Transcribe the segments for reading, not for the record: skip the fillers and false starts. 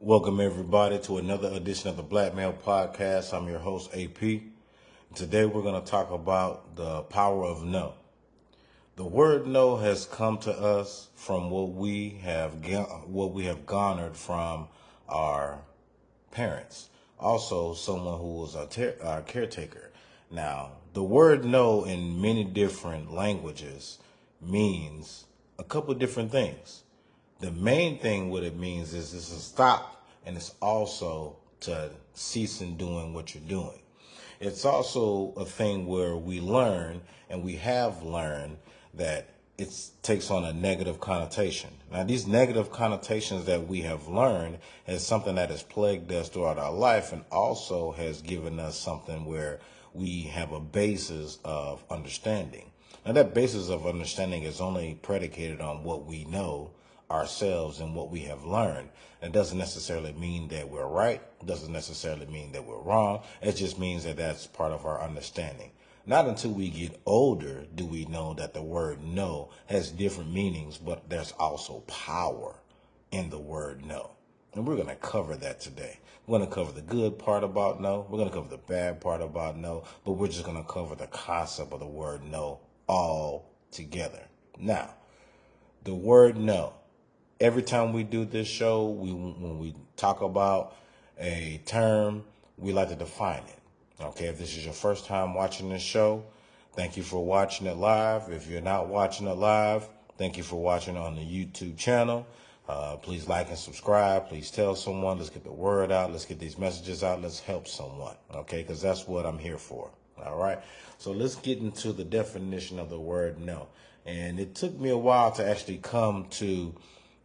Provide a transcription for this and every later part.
Welcome everybody to another edition of the Black Male Podcast. I'm your host AP. Today we're going to talk about the power of no. The word no has come to us from what we have garnered from our parents. Also, someone who was our caretaker. Now, the word no in many different languages means a couple different things. The main thing what it means is it's a stop, and it's also to cease in doing what you're doing. It's also a thing where we learn, and we have learned, that it takes on a negative connotation. Now, these negative connotations that we have learned is something that has plagued us throughout our life, and also has given us something where we have a basis of understanding. Now, that basis of understanding is only predicated on what we know ourselves and what we have learned. It doesn't necessarily mean that we're right. It doesn't necessarily mean that we're wrong. It just means that that's part of our understanding. Not until we get older do we know that the word no has different meanings, but there's also power in the word no. And we're going to cover that today. We're going to cover the good part about no. We're going to cover the bad part about no, but we're just going to cover the concept of the word no all together. Now, the word no. Every time we do this show, when we talk about a term, we like to define it. Okay, if this is your first time watching this show, thank you for watching it live. If you're not watching it live, thank you for watching on the YouTube channel. Please like and subscribe. Please tell someone. Let's get the word out. Let's get these messages out. Let's help someone. Okay, because that's what I'm here for. All right. So let's get into the definition of the word no. And it took me a while to actually come to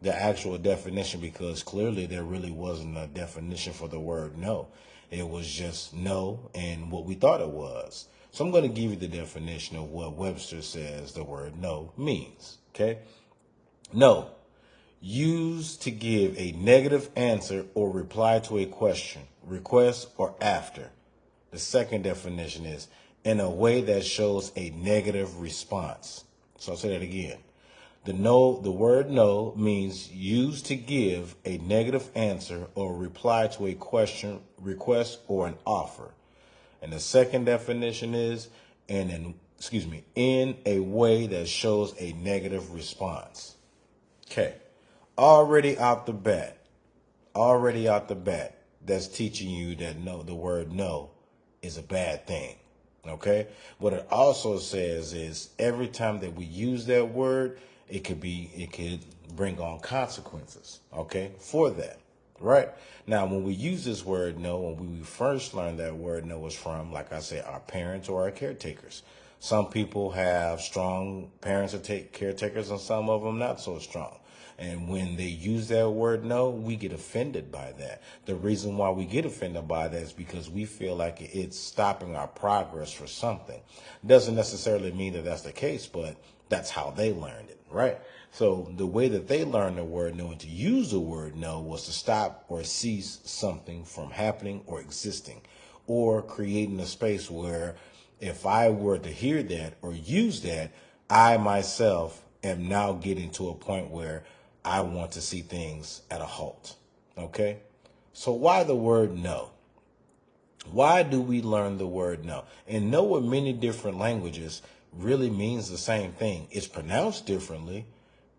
the actual definition, because clearly there really wasn't a definition for the word no. It was just no and what we thought it was. So I'm going to give you the definition of what Webster says the word no means. Okay. No, used to give a negative answer or reply to a question, request, or after. The second definition is in a way that shows a negative response. So I'll say that again. The word no means used to give a negative answer or reply to a question, request, or an offer. And the second definition is in a way that shows a negative response. Okay. Already out the bat, that's teaching you that no, the word no is a bad thing. Okay. What it also says is every time that we use that word, it could bring on consequences. Okay. For that. Right. Now, when we use this word no, when we first learned that word no was from, like I said, our parents or our caretakers. Some people have strong parents or caretakers, and some of them not so strong. And when they use that word no, we get offended by that. The reason why we get offended by that is because we feel like it's stopping our progress for something. Doesn't necessarily mean that that's the case, but that's how they learned it, right? So the way that they learned the word no and to use the word no was to stop or cease something from happening or existing, or creating a space where if I were to hear that or use that, I myself am now getting to a point where I want to see things at a halt. Okay? So why the word no? Why do we learn the word no? And no in many different languages really means the same thing. It's pronounced differently,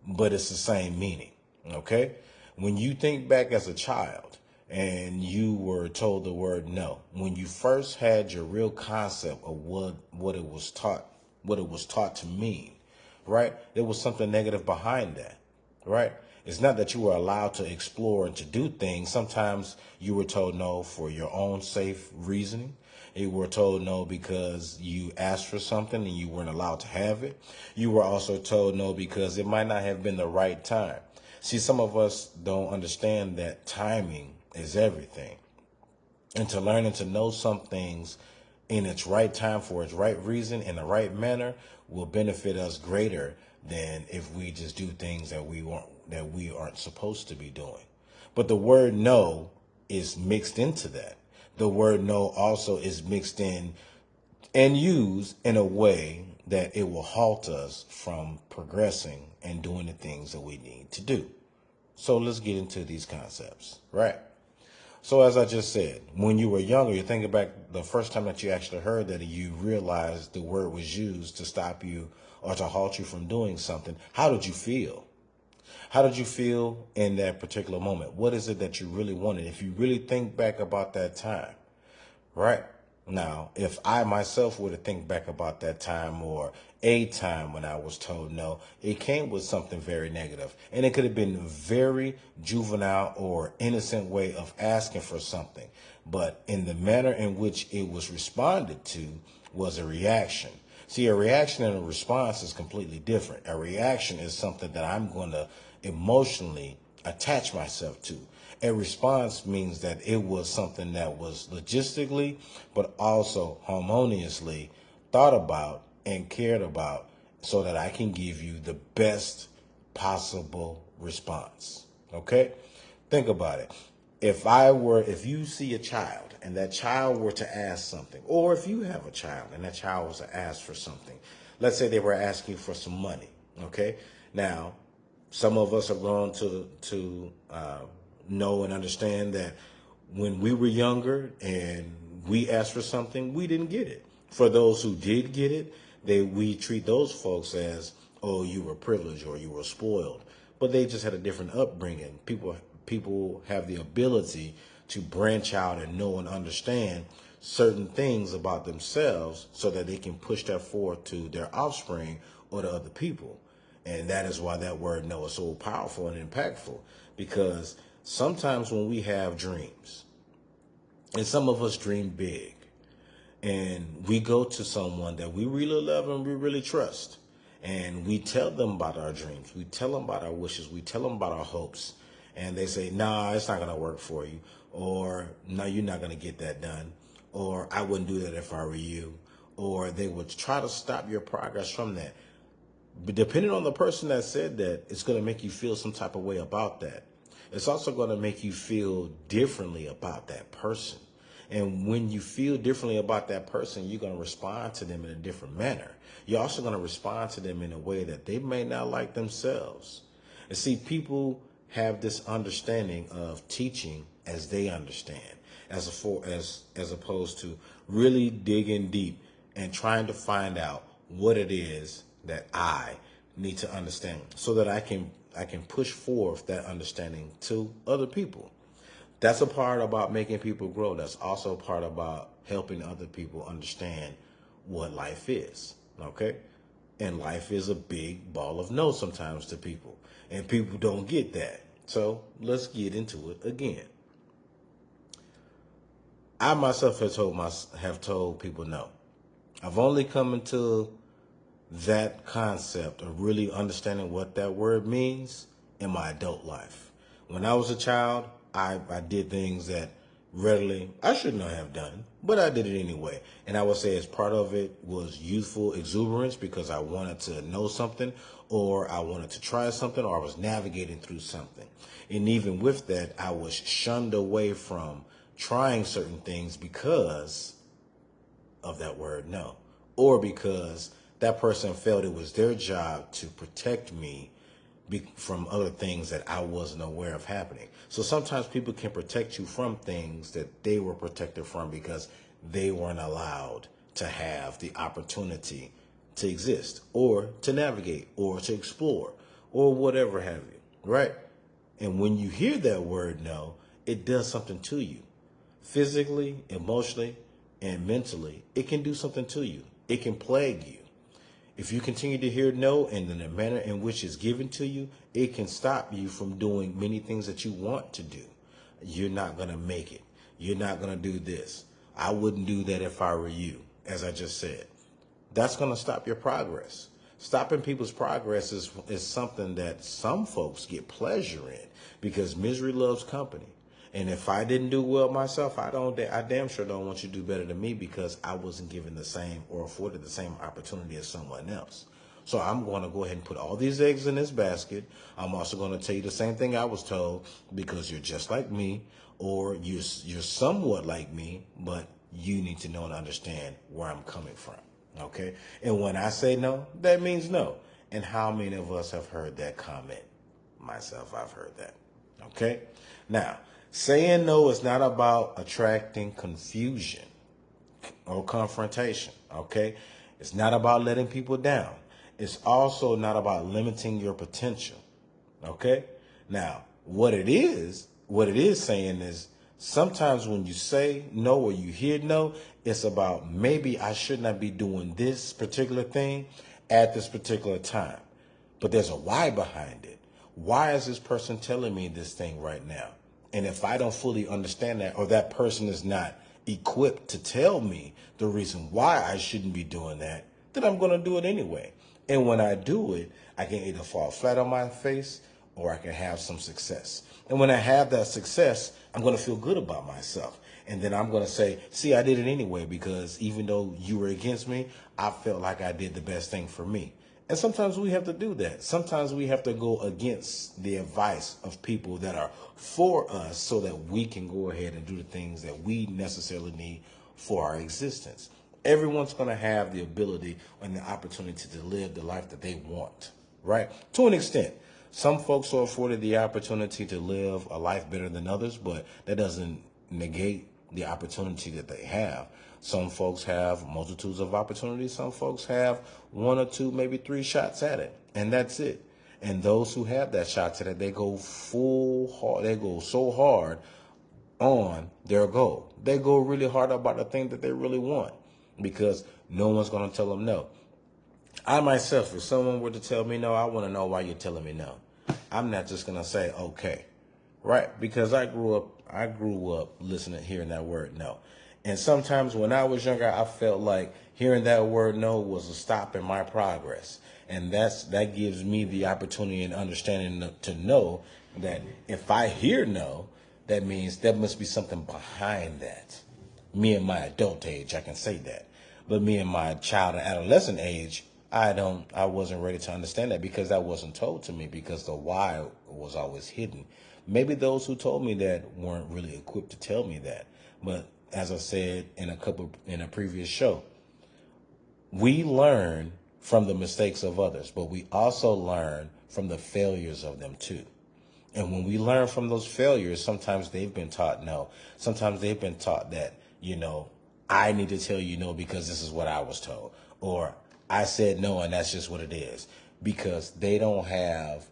but it's the same meaning. Okay? When you think back as a child and you were told the word no, when you first had your real concept of what it was taught to mean, right? There was something negative behind that, right? It's not that you were allowed to explore and to do things. Sometimes you were told no for your own safe reasoning. You were told no because you asked for something and you weren't allowed to have it. You were also told no because it might not have been the right time. See, some of us don't understand that timing is everything. And to learn and to know some things in its right time for its right reason in the right manner will benefit us greater than if we just do things that we aren't supposed to be doing. But the word no is mixed into that. The word no also is mixed in and used in a way that it will halt us from progressing and doing the things that we need to do. So let's get into these concepts, right? So as I just said, when you were younger, you're thinking back the first time that you actually heard that you realized the word was used to stop you or to halt you from doing something. How did you feel? How did you feel in that particular moment? What is it that you really wanted? If you really think back about that time, right? Now, if I myself were to think back about that time or a time when I was told no, it came with something very negative. And it could have been a very juvenile or innocent way of asking for something. But in the manner in which it was responded to was a reaction. See, a reaction and a response is completely different. A reaction is something that I'm going to emotionally attach myself to. A response means that it was something that was logistically, but also harmoniously thought about and cared about so that I can give you the best possible response. Okay? Think about it. If you see a child and that child were to ask something, or if you have a child and that child was to ask for something, let's say they were asking for some money. Okay? Now, some of us are grown to know and understand that when we were younger and we asked for something, we didn't get it. For those who did get it, we treat those folks as, oh, you were privileged or you were spoiled, but they just had a different upbringing. People have the ability to branch out and know and understand certain things about themselves so that they can push that forward to their offspring or to other people. And that is why that word no is so powerful and impactful, because sometimes when we have dreams, and some of us dream big, and we go to someone that we really love and we really trust, and we tell them about our dreams, we tell them about our wishes, we tell them about our hopes, and they say, nah, it's not going to work for you, or no, you're not going to get that done, or I wouldn't do that if I were you, or they would try to stop your progress from that. But depending on the person that said that, it's going to make you feel some type of way about that. It's also going to make you feel differently about that person. And when you feel differently about that person, you're going to respond to them in a different manner. You're also going to respond to them in a way that they may not like themselves. And see, people have this understanding of teaching as they understand, as opposed to really digging deep and trying to find out what it is that I need to understand so that I can push forth that understanding to other people. That's a part about making people grow. That's also a part about helping other people understand what life is. Okay? And life is a big ball of no sometimes to people. And people don't get that. So let's get into it again. I myself have told people no. I've only come into that concept of really understanding what that word means in my adult life. When I was a child, I did things that readily I should not have done, but I did it anyway. And I would say as part of it was youthful exuberance because I wanted to know something or I wanted to try something or I was navigating through something. And even with that, I was shunned away from trying certain things because of that word no, or because that person felt it was their job to protect me from other things that I wasn't aware of happening. So sometimes people can protect you from things that they were protected from because they weren't allowed to have the opportunity to exist or to navigate or to explore or whatever have you, right? And when you hear that word no, it does something to you. Physically, emotionally, and mentally, it can do something to you. It can plague you. If you continue to hear no and in the manner in which it's given to you, it can stop you from doing many things that you want to do. You're not going to make it. You're not going to do this. I wouldn't do that if I were you, as I just said. That's going to stop your progress. Stopping people's progress is something that some folks get pleasure in because misery loves company. And if I didn't do well myself, I damn sure don't want you to do better than me because I wasn't given the same or afforded the same opportunity as someone else. So I'm going to go ahead and put all these eggs in this basket. I'm also going to tell you the same thing I was told because you're just like me or you're somewhat like me, but you need to know and understand where I'm coming from. Okay? And when I say no, that means no. And how many of us have heard that comment? Myself, I've heard that. Okay? Now, saying no is not about attracting confusion or confrontation. Okay? It's not about letting people down. It's also not about limiting your potential. Okay? Now, what it is saying is sometimes when you say no or you hear no, it's about maybe I should not be doing this particular thing at this particular time. But there's a why behind it. Why is this person telling me this thing right now? And if I don't fully understand that, or that person is not equipped to tell me the reason why I shouldn't be doing that, then I'm going to do it anyway. And when I do it, I can either fall flat on my face or I can have some success. And when I have that success, I'm going to feel good about myself. And then I'm going to say, see, I did it anyway, because even though you were against me, I felt like I did the best thing for me. And sometimes we have to do that. Sometimes we have to go against the advice of people that are for us so that we can go ahead and do the things that we necessarily need for our existence. Everyone's going to have the ability and the opportunity to live the life that they want, right? To an extent. Some folks are afforded the opportunity to live a life better than others, but that doesn't negate the opportunity that they have. Some folks have multitudes of opportunities. Some folks have one or two, maybe three shots at it, and that's it. And those who have that shot at it, they go full hard. They go so hard on their goal. They go really hard about the thing that they really want, because no one's going to tell them no. I myself, if someone were to tell me no, I want to know why you're telling me no. I'm not just going to say, okay, right? Because I grew up listening, hearing that word no. And sometimes when I was younger, I felt like hearing that word no was a stop in my progress. And that gives me the opportunity and understanding to know that if I hear no, that means there must be something behind that. Me in my adult age, I can say that. But me in my child and adolescent age, I wasn't ready to understand that, because that wasn't told to me, because the why was always hidden. Maybe those who told me that weren't really equipped to tell me that. But as I said in a previous show, we learn from the mistakes of others, but we also learn from the failures of them too. And when we learn from those failures, sometimes they've been taught no. Sometimes they've been taught that, I need to tell you no because this is what I was told. Or I said no and that's just what it is. Because they don't have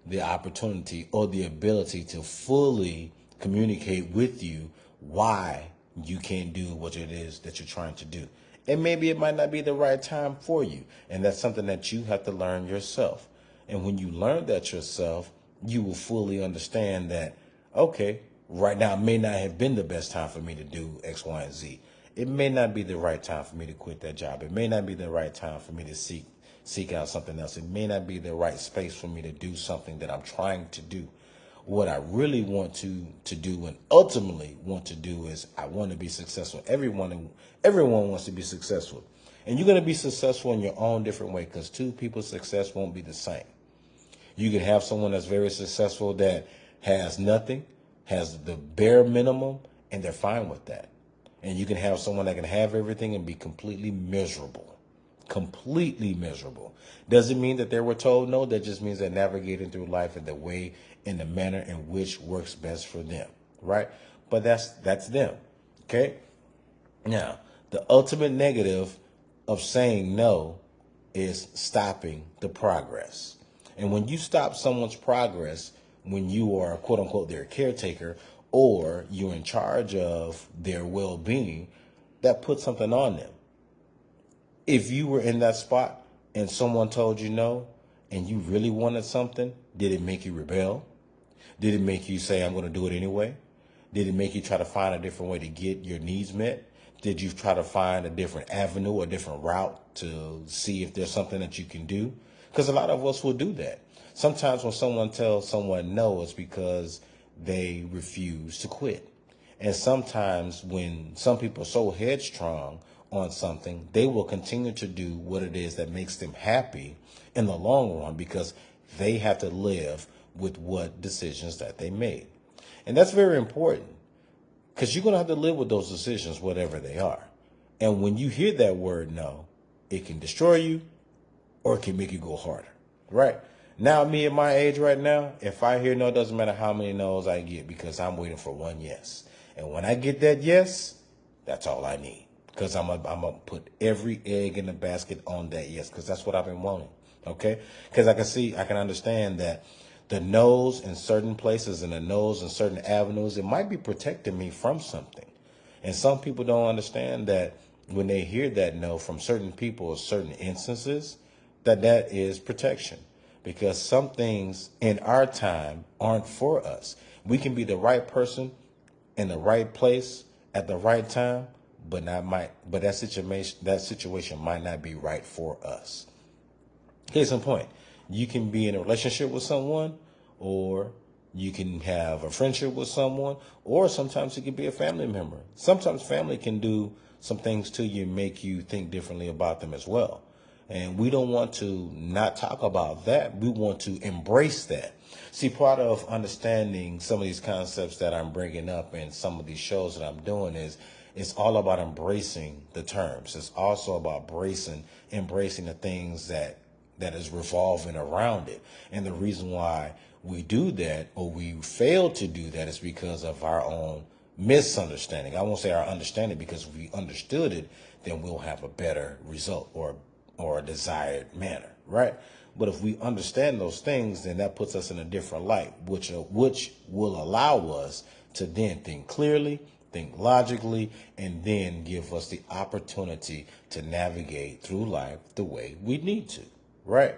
the opportunity or the ability to fully communicate with you why you can't do what it is that you're trying to do. And maybe it might not be the right time for you. And that's something that you have to learn yourself. And when you learn that yourself, you will fully understand that, okay, right now it may not have been the best time for me to do X, Y, and Z. It may not be the right time for me to quit that job. It may not be the right time for me to seek out something else. It may not be the right space for me to do something that I'm trying to do. What I really want to do and ultimately want to do is I want to be successful. Everyone wants to be successful. And you're going to be successful in your own different way, because two people's success won't be the same. You can have someone that's very successful that has nothing, has the bare minimum, and they're fine with that. And you can have someone that can have everything and be completely miserable. Completely miserable. Doesn't mean that they were told no. That just means they're navigating through life in the manner in which works best for them. Right? But that's them. Okay? Now, the ultimate negative of saying no is stopping the progress. And when you stop someone's progress, when you are, quote unquote, their caretaker, or you're in charge of their well-being, that puts something on them. If you were in that spot and someone told you no, and you really wanted something, did it make you rebel? Did it make you say, I'm going to do it anyway? Did it make you try to find a different way to get your needs met? Did you try to find a different avenue or a different route to see if there's something that you can do? Because a lot of us will do that. Sometimes when someone tells someone no, it's because they refuse to quit. And sometimes when some people are so headstrong on something, they will continue to do what it is that makes them happy in the long run, because they have to live with what decisions that they made. And that's very important, because you're going to have to live with those decisions, whatever they are. And when you hear that word no, it can destroy you or it can make you go harder, right? Now, me at my age right now, if I hear no, it doesn't matter how many no's I get because I'm waiting for one yes. And when I get that yes, that's all I need. Because I'm gonna put every egg in the basket on that yes, because that's what I've been wanting. Okay? Because I can understand that the no's in certain places and the no's in certain avenues, it might be protecting me from something. And some people don't understand that when they hear that no from certain people or certain instances, that is protection. Because some things in our time aren't for us. We can be the right person in the right place at the right time, but that situation might not be right for us. Case in point, you can be in a relationship with someone, or you can have a friendship with someone, or sometimes it can be a family member. Sometimes family can do some things to you, make you think differently about them as well. And we don't want to not talk about that. We want to embrace that. See, part of understanding some of these concepts that I'm bringing up in some of these shows that I'm doing is it's all about embracing the terms. It's also about embracing the things that is revolving around it. And the reason why we do that, or we fail to do that, is because of our own misunderstanding. I won't say our understanding, because if we understood it, then we'll have a better result or a desired manner, right? But if we understand those things, then that puts us in a different light, which will allow us to then think clearly, think logically, and then give us the opportunity to navigate through life the way we need to, right?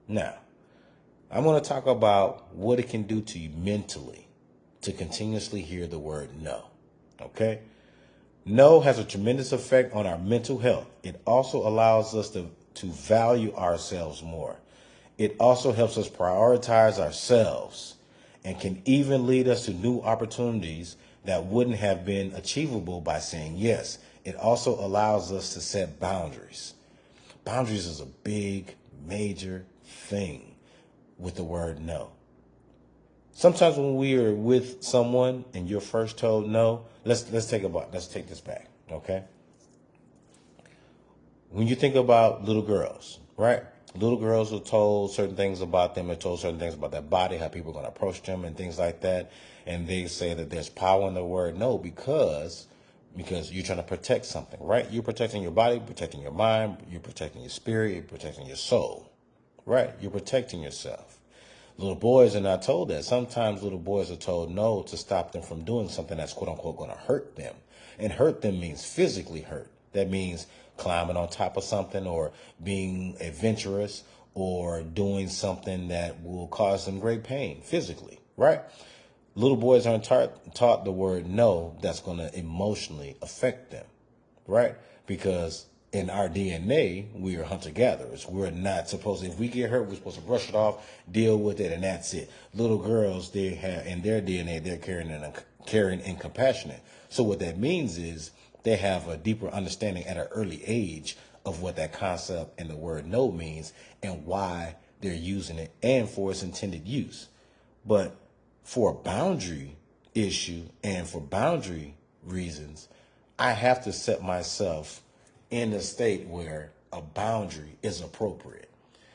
Now, I'm going to talk about what it can do to you mentally to continuously hear the word no, okay? No has a tremendous effect on our mental health. It also allows us to value ourselves more. It also helps us prioritize ourselves and can even lead us to new opportunities that wouldn't have been achievable by saying yes. It also allows us to set boundaries. Boundaries is a big, major thing with the word no. Sometimes when we are with someone and you're first told no, let's take this back, okay? When you think about little girls, right? Little girls are told certain things about them. They're told certain things about their body, how people are going to approach them and things like that. And they say that there's power in the word no because you're trying to protect something, right? You're protecting your body, protecting your mind, you're protecting your spirit, you're protecting your soul, right? You're protecting yourself. Little boys are not told that. Sometimes little boys are told no to stop them from doing something that's quote unquote going to hurt them. And hurt them means physically hurt. That means climbing on top of something, or being adventurous, or doing something that will cause them great pain physically, right? Little boys aren't taught the word no that's going to emotionally affect them, right? Because in our DNA, we are hunter-gatherers. We're not supposed to, if we get hurt, we're supposed to brush it off, deal with it, and that's it. Little girls, they have, in their DNA, they're caring and compassionate. So what that means is they have a deeper understanding at an early age of what that concept and the word no means and why they're using it and for its intended use. But for a boundary issue and for boundary reasons, I have to set myself in a state where a boundary is appropriate.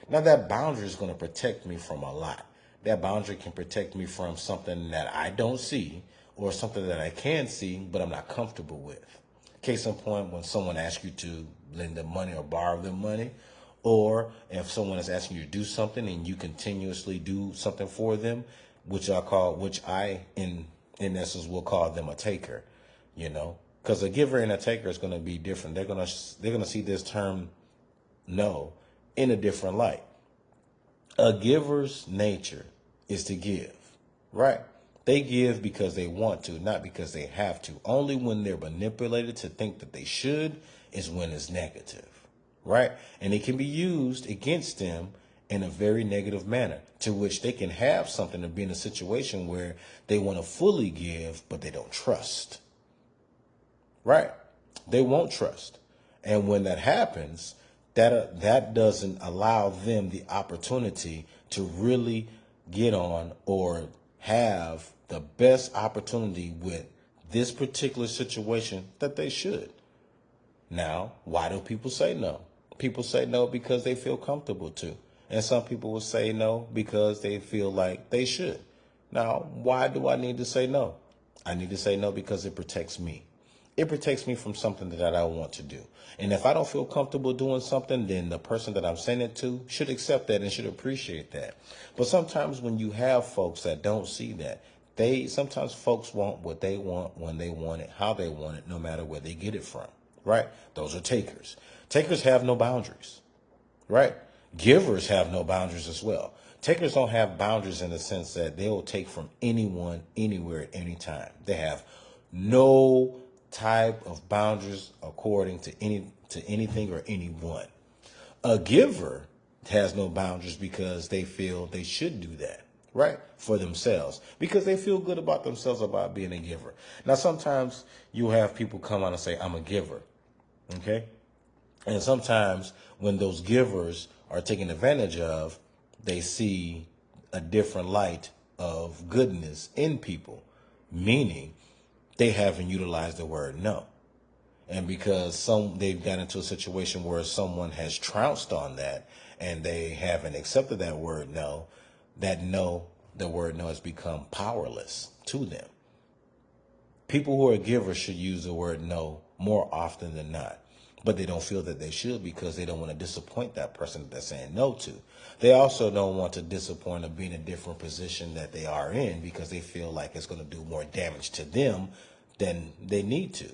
Now, that boundary is going to protect me from a lot. That boundary can protect me from something that I don't see, or something that I can see, but I'm not comfortable with. Case in point, when someone asks you to lend them money or borrow them money, or if someone is asking you to do something and you continuously do something for them, which I in essence will call them a taker, because a giver and a taker is going to be different. They're going to see this term no in a different light. A giver's nature is to give, right? They give because they want to, not because they have to. Only when they're manipulated to think that they should is when it's negative, right? And it can be used against them in a very negative manner, to which they can have something to be in a situation where they want to fully give, but they don't trust, right? They won't trust. And when that happens, that doesn't allow them the opportunity to really get on or have the best opportunity with this particular situation that they should. Now, why do people say no? People say no because they feel comfortable to. And some people will say no because they feel like they should. Now, why do I need to say no? I need to say no because it protects me. It protects me from something that I want to do. And if I don't feel comfortable doing something, then the person that I'm saying it to should accept that and should appreciate that. But sometimes when you have folks that don't see that, sometimes folks want what they want, when they want it, how they want it, no matter where they get it from, right? Those are takers. Takers have no boundaries, right? Givers have no boundaries as well. Takers don't have boundaries in the sense that they will take from anyone, anywhere, at any time. They have no type of boundaries according to anything or anyone. A giver has no boundaries because they feel they should do that, right? For themselves, because they feel good about themselves about being a giver. Now, sometimes you have people come out and say, I'm a giver. Okay. And sometimes when those givers are taken advantage of, they see a different light of goodness in people, meaning they haven't utilized the word no. And because they've got into a situation where someone has trounced on that and they haven't accepted that word no, the word no has become powerless to them. People who are givers should use the word no more often than not. But they don't feel that they should because they don't want to disappoint that person that they're saying no to. They also don't want to disappoint or be in a different position that they are in because they feel like it's going to do more damage to them than they need to.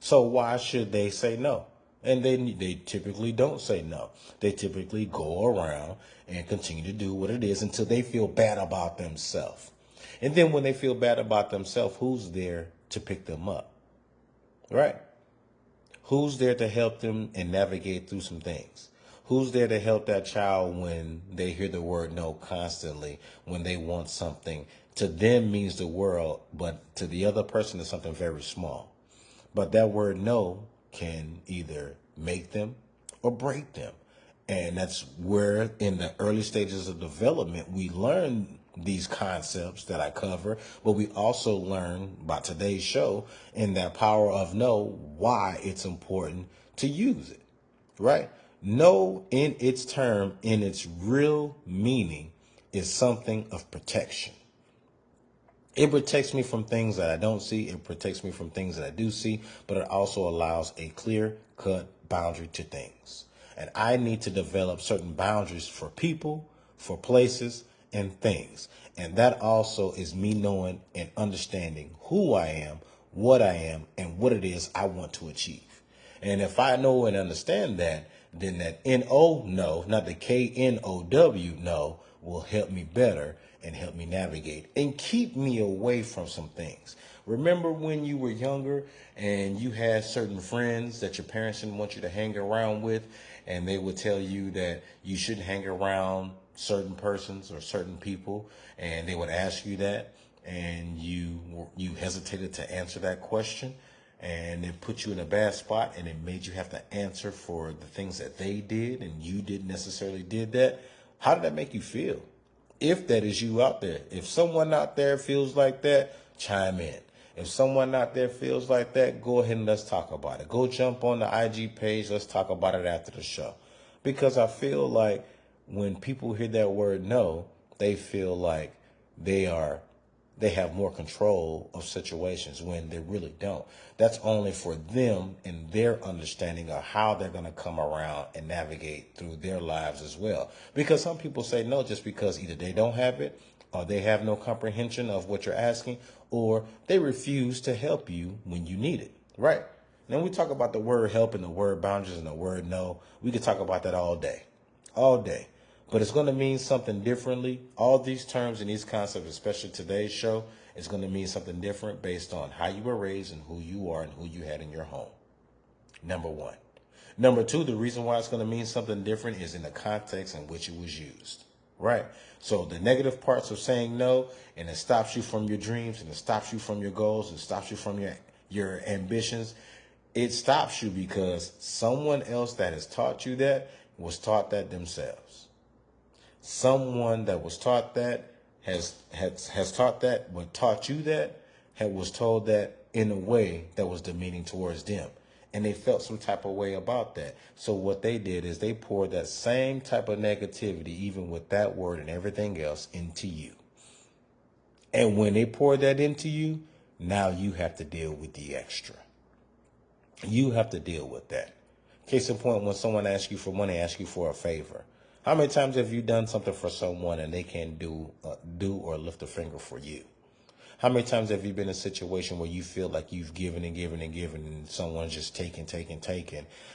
So why should they say no? And they typically don't say no. They typically go around and continue to do what it is until they feel bad about themselves. And then when they feel bad about themselves, who's there to pick them up? Right? Who's there to help them and navigate through some things? Who's there to help that child when they hear the word no constantly, when they want something? To them means the world, but to the other person is something very small. But that word no can either make them or break them. And that's where in the early stages of development, we learn these concepts that I cover, but we also learn by today's show in that power of no, why it's important to use it, right? No in its term, in its real meaning, is something of protection. It protects me from things that I don't see. It protects me from things that I do see, but it also allows a clear-cut boundary to things. And I need to develop certain boundaries for people, for places, and things. And that also is me knowing and understanding who I am, and what it is I want to achieve. And if I know and understand that, then that N-O, no, not the K-N-O-W, no, will help me better and help me navigate and keep me away from some things. Remember when you were younger and you had certain friends that your parents didn't want you to hang around with, and they would tell you that you shouldn't hang around certain persons or certain people, and they would ask you that, and you hesitated to answer that question, and it put you in a bad spot, and it made you have to answer for the things that they did, and you didn't necessarily did that. How did that make you feel? If that is you out there, if someone out there feels like that, chime in. If someone out there feels like that, go ahead and let's talk about it. Go jump on the IG page. Let's talk about it after the show. Because I feel like when people hear that word no, they feel like they have more control of situations when they really don't. That's only for them and their understanding of how they're going to come around and navigate through their lives as well. Because some people say no just because either they don't have it, or they have no comprehension of what you're asking, or they refuse to help you when you need it, right? Then we talk about the word help and the word boundaries and the word no. We could talk about that all day. But it's going to mean something differently. All these terms and these concepts, especially today's show, is going to mean something different based on how you were raised and who you are and who you had in your home. Number one. Number two, the reason why it's going to mean something different is in the context in which it was used. Right. So the negative parts of saying no, and it stops you from your dreams, and it stops you from your goals, and stops you from your ambitions. It stops you because someone else that has taught you that was taught that themselves. Someone that was taught that has taught that, but taught you that, was told that in a way that was demeaning towards them. and they felt some type of way about that. So what they did is they poured that same type of negativity, even with that word and everything else, into you. And when they poured that into you, now you have to deal with the extra. You have to deal with that. Case in point, when someone asks you for money, asks you for a favor. How many times have you done something for someone and they can't do or lift a finger for you? How many times have you been in a situation where you feel like you've given and given and given and someone's just taking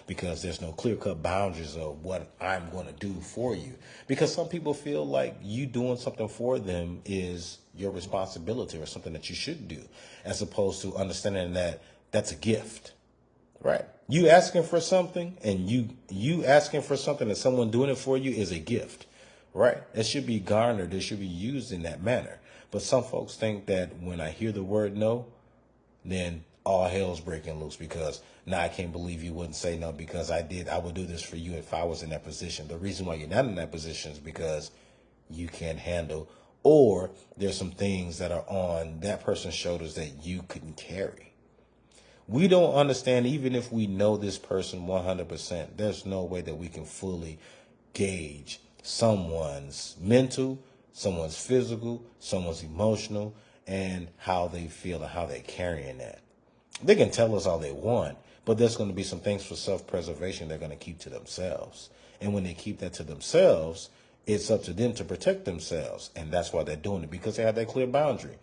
because there's no clear-cut boundaries of what I'm going to do for you? Because some people feel like you doing something for them is your responsibility or something that you should do, as opposed to understanding that that's a gift, right? You asking for something and you asking for something and someone doing it for you is a gift, right? It should be garnered. It should be used in that manner. But some folks think that when I hear the word no, then all hell's breaking loose because now I can't believe you wouldn't say no because I would do this for you if I was in that position. The reason why you're not in that position is because you can't handle, or there's some things that are on that person's shoulders that you couldn't carry. We don't understand, even if we know this person 100%, there's no way that we can fully gauge someone's mental, someone's physical, someone's emotional, and how they feel and how they're carrying that. They can tell us all they want, but there's going to be some things for self-preservation they're going to keep to themselves. And when they keep that to themselves, it's up to them to protect themselves. And that's why they're doing it, because they have that clear boundary.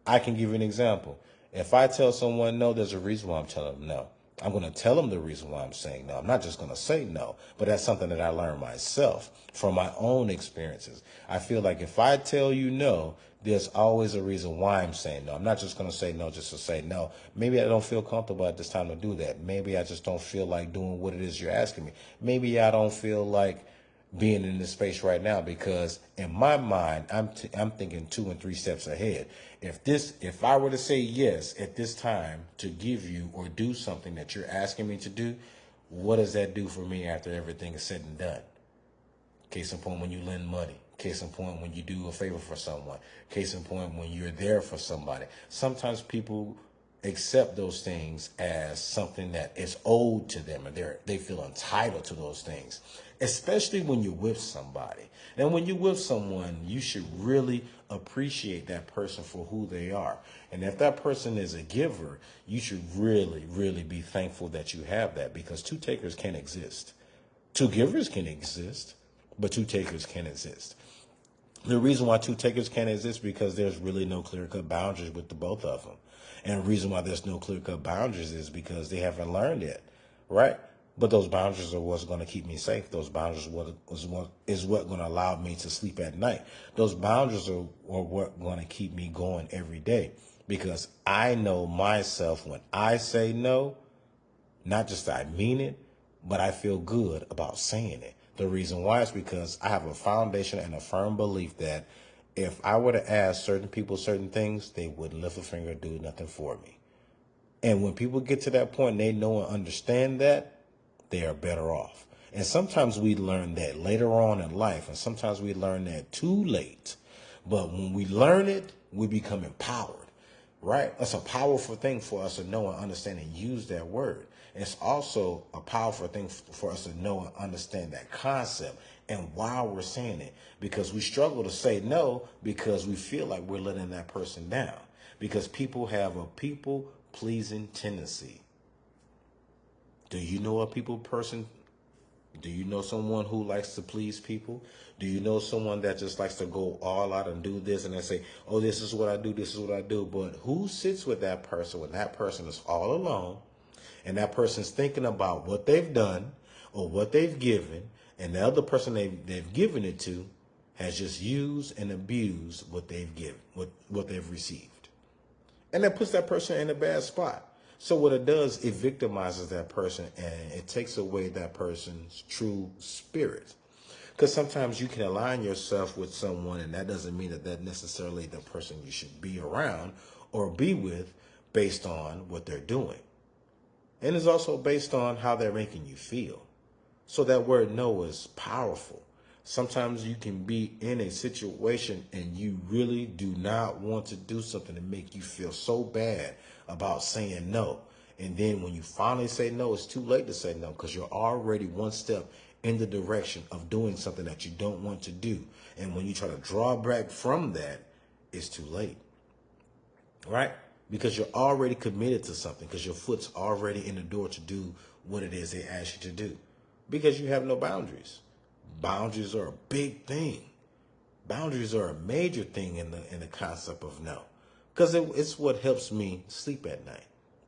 I can give you an example. If I tell someone no, there's a reason why I'm telling them no. I'm going to tell them the reason why I'm saying no. I'm not just going to say no, but that's something that I learned myself from my own experiences. I feel like if I tell you no, there's always a reason why I'm saying no. I'm not just going to say no just to say no. Maybe I don't feel comfortable at this time to do that. Maybe I just don't feel like doing what it is you're asking me. Maybe I don't feel like being in this space right now, because in my mind, I'm thinking 2 and 3 steps ahead. If I were to say yes at this time to give you or do something that you're asking me to do, what does that do for me after everything is said and done? Case in point, when you lend money. Case in point, when you do a favor for someone. Case in point, when you're there for somebody. Sometimes people accept those things as something that is owed to them, and they feel entitled to those things, especially when you're with somebody. And when you're with someone, you should really appreciate that person for who they are. And if that person is a giver, you should really, really be thankful that you have that, because two takers can't exist. Two givers can exist, but two takers can't exist. The reason why two takers can't exist because there's really no clear-cut boundaries with the both of them. And the reason why there's no clear-cut boundaries is because they haven't learned it, right? But those boundaries are what's going to keep me safe. Those boundaries is what going to allow me to sleep at night. Those boundaries are what going to keep me going every day, because I know myself when I say no, not just that I mean it, but I feel good about saying it. The reason why is because I have a foundation and a firm belief that if I were to ask certain people certain things, they wouldn't lift a finger and do nothing for me. And when people get to that point and they know and understand that, they are better off. And sometimes we learn that later on in life, and sometimes we learn that too late. But when we learn it, we become empowered, right? It's a powerful thing for us to know and understand and use that word. It's also a powerful thing for us to know and understand that concept and why we're saying it, because we struggle to say no because we feel like we're letting that person down, because people have a people-pleasing tendency. Do you know a people person? Do you know someone who likes to please people? Do you know someone that just likes to go all out and do this and they say, oh, this is what I do, this is what I do. But who sits with that person when that person is all alone and that person's thinking about what they've done or what they've given, and the other person they've given it to has just used and abused what they've given, what they've received. And that puts that person in a bad spot. So what it does, it victimizes that person and it takes away that person's true spirit. Because sometimes you can align yourself with someone, and that doesn't mean that that's necessarily the person you should be around or be with based on what they're doing. And it's also based on how they're making you feel. So that word no is powerful. Sometimes you can be in a situation and you really do not want to do something to make you feel so bad about saying no. And then when you finally say no, it's too late to say no because you're already one step in the direction of doing something that you don't want to do. And when you try to draw back from that, it's too late, right? Because you're already committed to something, because your foot's already in the door to do what it is they ask you to do, because you have no boundaries. Boundaries are a big thing. Boundaries are a major thing in the concept of no, because it's what helps me sleep at night.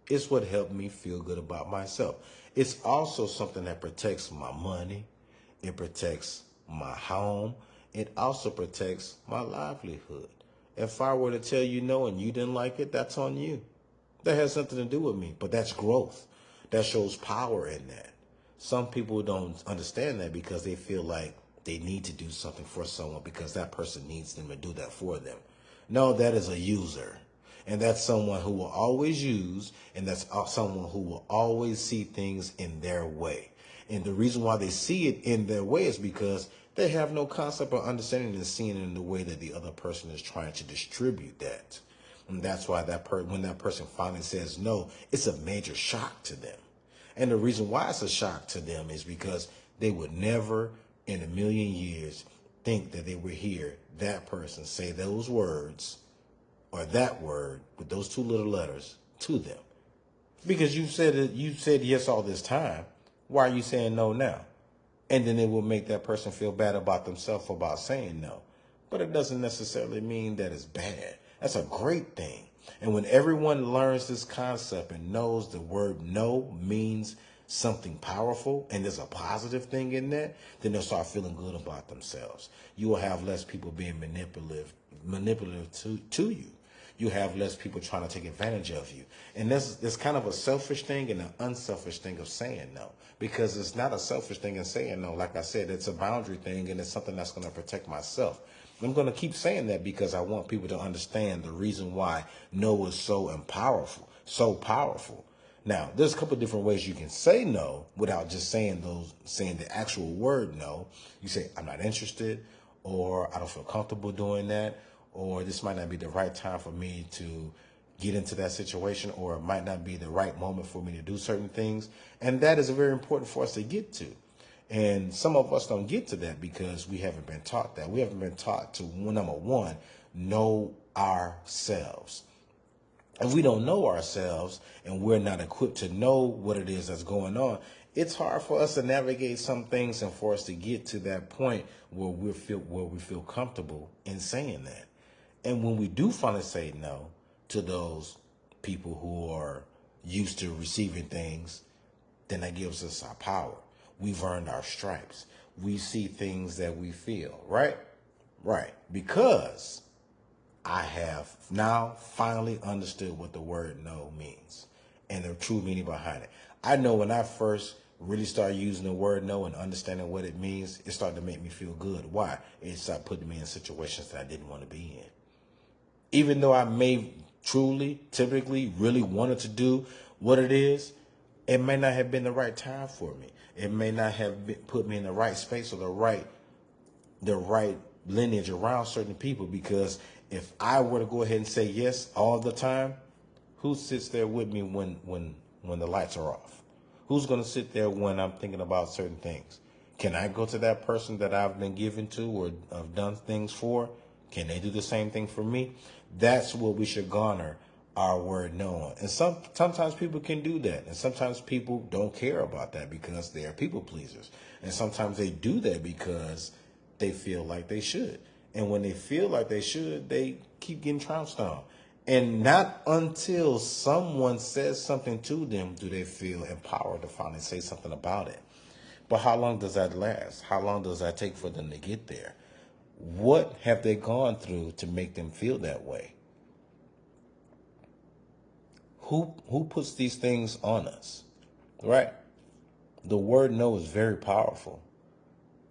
It's what helped me feel good about myself. It's also something that protects my money. It protects my home. It also protects my livelihood. If I were to tell you no and you didn't like it, that's on you. That has something to do with me, but that's growth. That shows power in that. Some people don't understand that because they feel like they need to do something for someone because that person needs them to do that for them. No, that is a user. And that's someone who will always use, and that's someone who will always see things in their way. And the reason why they see it in their way is because they have no concept or understanding and seeing it in the way that the other person is trying to distribute that. And that's why when that person finally says no, it's a major shock to them. And the reason why it's a shock to them is because they would never in a million years think that they would hear that person say those words or that word with those two little letters to them. Because you said yes all this time. Why are you saying no now? And then it will make that person feel bad about themselves about saying no. But it doesn't necessarily mean that it's bad. That's a great thing. And when everyone learns this concept and knows the word no means something powerful and there's a positive thing in that, then they'll start feeling good about themselves. You will have less people being manipulative to you. You have less people trying to take advantage of you. And there's kind of a selfish thing and an unselfish thing of saying no. Because it's not a selfish thing in saying no. Like I said, it's a boundary thing and it's something that's going to protect myself. I'm going to keep saying that because I want people to understand the reason why no is so powerful, so powerful. Now, there's a couple of different ways you can say no without just saying the actual word no. You say, I'm not interested, or I don't feel comfortable doing that, or this might not be the right time for me to get into that situation, or it might not be the right moment for me to do certain things. And that is very important for us to get to. And some of us don't get to that because we haven't been taught that. We haven't been taught to, number one, know ourselves. If we don't know ourselves and we're not equipped to know what it is that's going on, it's hard for us to navigate some things and for us to get to that point where we feel comfortable in saying that. And when we do finally say no to those people who are used to receiving things, then that gives us our power. We've earned our stripes. We see things that we feel, right? Right. Because I have now finally understood what the word no means and the true meaning behind it. I know when I first really started using the word no and understanding what it means, it started to make me feel good. Why? It started putting me in situations that I didn't want to be in. Even though I may typically, really wanted to do what it is, it may not have been the right time for me. It may not have put me in the right space or the right lineage around certain people, because if I were to go ahead and say yes all the time, who sits there with me when the lights are off? Who's going to sit there when I'm thinking about certain things? Can I go to that person that I've been given to or have done things for? Can they do the same thing for me? That's what we should garner our word no on. And sometimes people can do that. And sometimes people don't care about that because they are people pleasers. And sometimes they do that because they feel like they should. And when they feel like they should, they keep getting trounced on. And not until someone says something to them do they feel empowered to finally say something about it. But how long does that last? How long does that take for them to get there? What have they gone through to make them feel that way? Who puts these things on us, right? The word no is very powerful,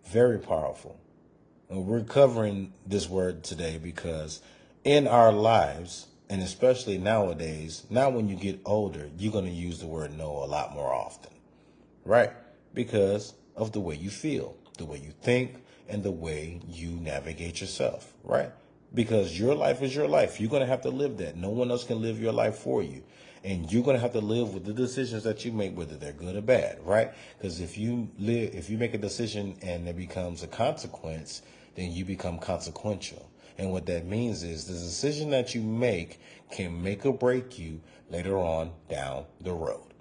very powerful. And we're covering this word today because in our lives, and especially nowadays, now when you get older, you're going to use the word no a lot more often, right? Because of the way you feel, the way you think, and the way you navigate yourself, right? Because your life is your life. You're going to have to live that. No one else can live your life for you. And you're going to have to live with the decisions that you make, whether they're good or bad, right? Because if you make a decision and there becomes a consequence, then you become consequential. And what that means is the decision that you make can make or break you later on down the road.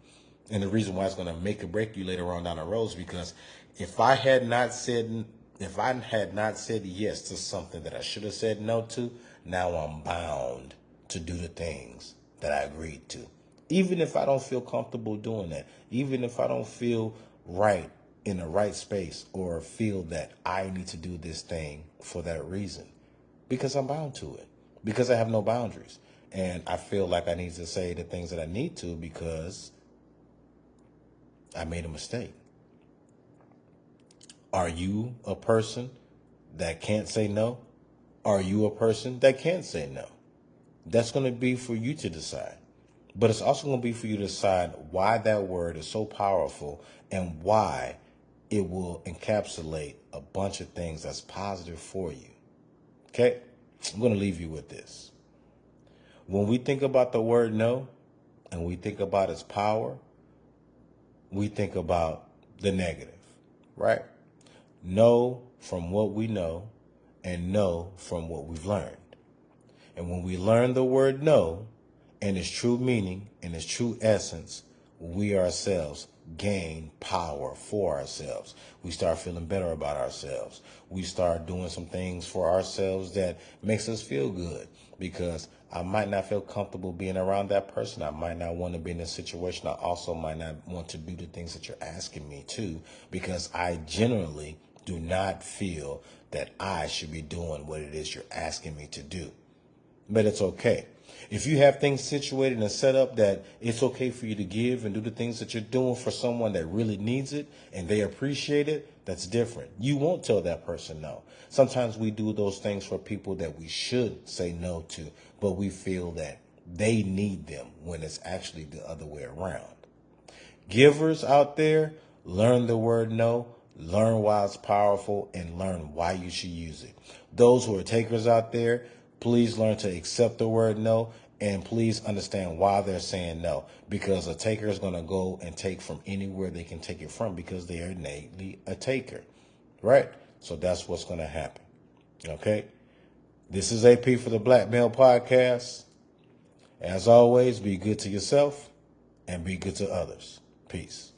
And the reason why it's going to make or break you later on down the road is because if I had not said yes to something that I should have said no to, now I'm bound to do the things that I agreed to. Even if I don't feel comfortable doing that, even if I don't feel right in the right space or feel that I need to do this thing for that reason, because I'm bound to it, because I have no boundaries. And I feel like I need to say the things that I need to because I made a mistake. Are you a person that can't say no? Are you a person that can't say no? That's going to be for you to decide. But it's also going to be for you to decide why that word is so powerful and why it will encapsulate a bunch of things that's positive for you. Okay? I'm going to leave you with this. When we think about the word no and we think about its power, we think about the negative, right? Know from what we know and know from what we've learned. And when we learn the word no and its true meaning and its true essence, we ourselves gain power for ourselves. We start feeling better about ourselves. We start doing some things for ourselves that makes us feel good, because I might not feel comfortable being around that person. I might not want to be in a situation. I also might not want to do the things that you're asking me to, because I generally do not feel that I should be doing what it is you're asking me to do. But it's okay. If you have things situated and set up that it's okay for you to give and do the things that you're doing for someone that really needs it and they appreciate it, that's different. You won't tell that person no. Sometimes we do those things for people that we should say no to, but we feel that they need them when it's actually the other way around. Givers out there, learn the word no, learn why it's powerful, and learn why you should use it. Those who are takers out there, please learn to accept the word no, and please understand why they're saying no, because a taker is going to go and take from anywhere they can take it from, because they are innately a taker, right? So that's what's going to happen. Okay. This is AP for the Black Male Podcast. As always, be good to yourself and be good to others. Peace.